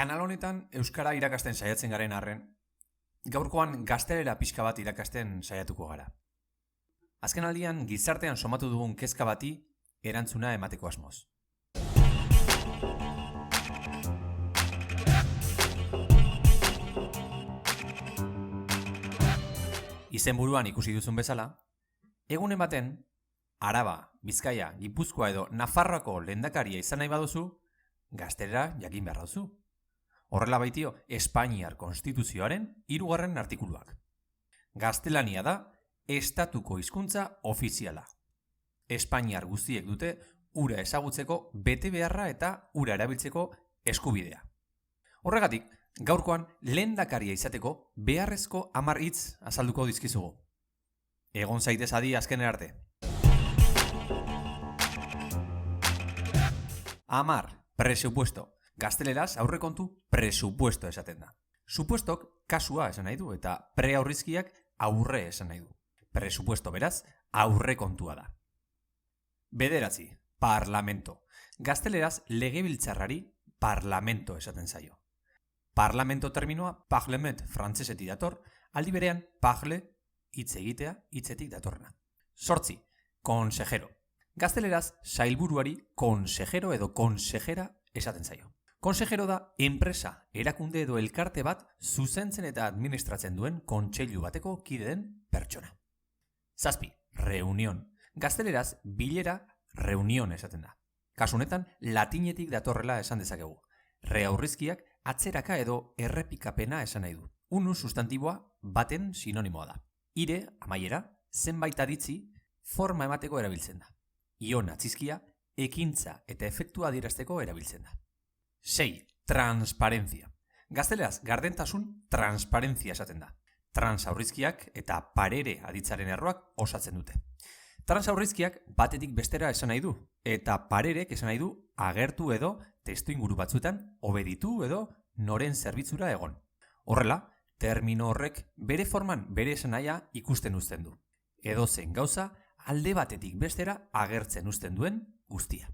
Kanal honetan euskara irakasten saiatzen garen arren, gaurkoan gaztelera pixka bat irakasten saiatuko gara. Azken aldian gizartean somatu dugun kezka bati erantzuna emateko asmoz. Izenburuan ikusi duzun bezala, egunen baten Araba, Bizkaia, Gipuzkoa edo Nafarroako lehendakaria izan nahi baduzu, gaztelera jakin behar duzu. Horrela baitio Espainiar Konstituzioaren 3. artikuluak. Gaztelania da estatuko hizkuntza ofiziala. Espainiar guztiek dute hura ezagutzeko betebeharra eta hura erabiltzeko eskubidea. Horregatik, gaurkoan lehendakaria izateko beharrezko 10 hitz azalduko dizkizugu. Egon zaitez adi azken arte. 10. Presupuesto. Gazteleraz aurrekontu presupuesto esaten da. Supuestok kasua esan nahi du eta preaurrizkiak aurre esan nahi du. Presupuesto beraz aurrekontua da. 9. Parlamento. Gazteleraz legebiltzarrari parlamento esaten zaio. Parlamento terminoa parlement frantsesetik dator, aldi berean parle hitz egitea hitzetik datorrena. 8. Consejero. Gazteleraz sailburuari consejero edo consejera esaten zaio. Consejero da enpresa, erakunde edo elkarte bat zuzentzen eta administratzen duen kontseilu bateko kideen pertsona. 7. Reunión. Gazteleraz bilera reunión esaten da. Kasu honetan latinetik datorrela esan dezakegu. Reaurrizkiak atzeraka edo errepikapena esan nahi du. Unu sustantiboa baten sinonimoa da. Ire, amaiera, zenbait aditzi forma emateko erabiltzen da. Ion atzizkia, ekintza eta efektua adierazteko erabiltzen da. 6. Transparencia. Gazteleraz gardentasun transparentzia esaten da. Transaurrizkiak eta parere aditzaren erroak osatzen dute. Transaurrizkiak batetik bestera esan nahi du, eta parerek esan nahi du agertu edo testu inguru batzuetan obeditu edo noren zerbitzura egon. Horrela, termino horrek bere forman bere esanahia ikusten uzten du. Edozein gauza alde batetik bestera agertzen uzten duen guztia.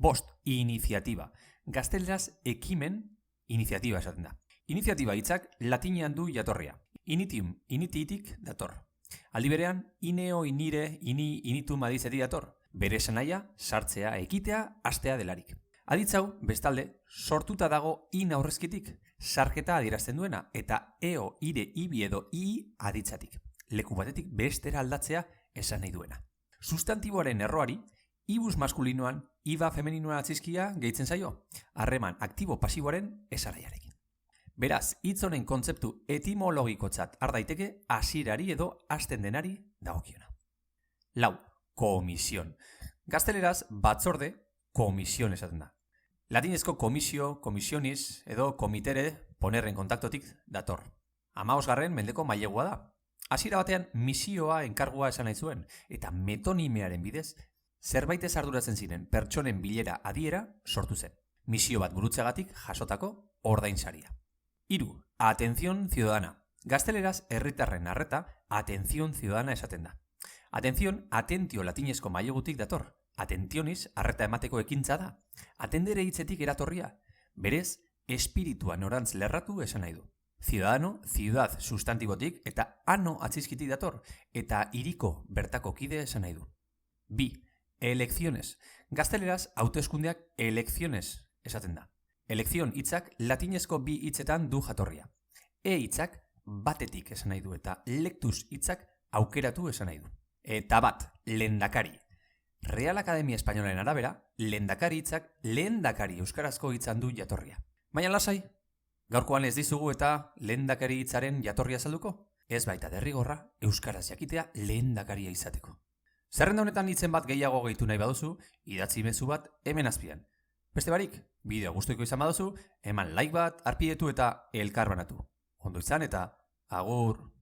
5. Iniziatiba. Gazteleraz ekimen iniziatiba esaten da. Iniziatiba hitzak latinean du jatorria. Initium, initiitik dator. Aldi berean, ineo, inire, ini, initum aditzetik dator. Bere esanahia sartzea, ekitea, hastea delarik. Aditzau, bestalde, sortuta dago in aurrezkitik, sarketa adierazten duena, eta eo, ire, ibi edo i aditzatik. Leku batetik bestera aldatzea esan nahi duena. Sustantiboaren erroari, ibus maskulinoan, iba femeninoa atzizkia gehitzen zaio, harreman aktibo-pasiboaren esanaiarekin. Beraz, hitz honen kontzeptu etimologikotzat har daiteke hasierari edo hasten denari dagokiona. 4. Komisión. Gazteleraz batzorde komisión esaten da. Latinezko komisio, komisionis edo komitere ponerren kontaktotik dator. 15. mendeko mailegua da. Hasiera batean misioa enkargua esan nahi zuen eta metonimearen bidez zerbaitez arduratzen ziren pertsonen bilera adiera sortu zen. Misio bat burutzeagatik jasotako ordainsaria. 3. Atención ciudadana. Gazteleraz herritarren arreta atención ciudadana esaten da. Atención, atentio latinezko mailegutik dator. Atentionis arreta emateko ekintza da. Atendere hitzetik eratorria. Berez, espiritua norantz lerratu esan nahi du. Ciudadano, ciudad sustantibotik eta ano atzizkitik dator. Eta hiriko bertako kide esan nahi du. 2. Elecciones. Gazteleraz hauteskundeak elecciones esaten da. Elekzion hitzak latinezko bi hitzetan du jatorria. Hitzak batetik esan nahi du eta lectus hitzak aukeratu esan nahi du. Eta 1. Lehendakari. Real Academia Espainolaren arabera, lehendakari hitzak lehendakari euskarazko hitzan du jatorria. Baina lasai, gaurkoan ez dizugu eta lehendakari hitzaren jatorria azalduko? Ez baita derrigorra euskaraz jakitea lehendakaria izateko. Zerrenda honetan hitzen bat gehiago gehitu nahi baduzu, idatzi mezu bat hemen azpian. Beste barik, bideo gustuko izan baduzu, eman like bat, arpidetu eta elkarbanatu. Ondo izan eta agur!